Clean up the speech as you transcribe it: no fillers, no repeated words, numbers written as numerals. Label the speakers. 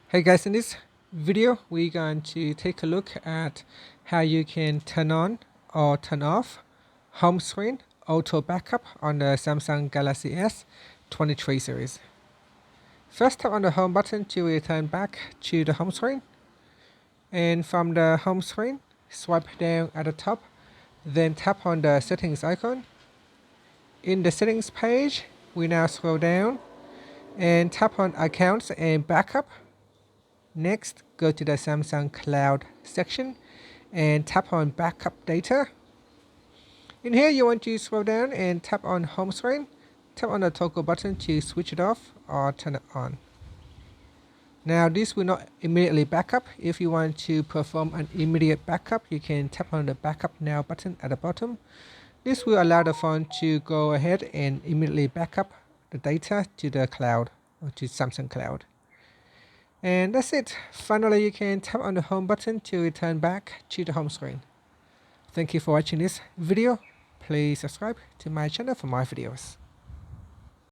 Speaker 1: Hey guys, in this video we're going to take a look at how you can turn on or turn off home screen auto backup on the Samsung Galaxy S23 series. First, tap on the home button to return back to the home screen, and from the home screen swipe down at the top, then tap on the settings icon. In the settings page, we now scroll down and tap on accounts and backup. Next, go to the Samsung Cloud section and tap on Backup Data. In here, you want to scroll down and tap on Home Screen. Tap on the toggle button to switch it off or turn it on. Now, this will not immediately backup. If you want to perform an immediate backup, you can tap on the Backup Now button at the bottom. This will allow the phone to go ahead and immediately backup the data to the cloud or to Samsung Cloud. And that's it. Finally, you can tap on the home button to return back to the home screen. Thank you for watching this video. Please subscribe to my channel for more videos.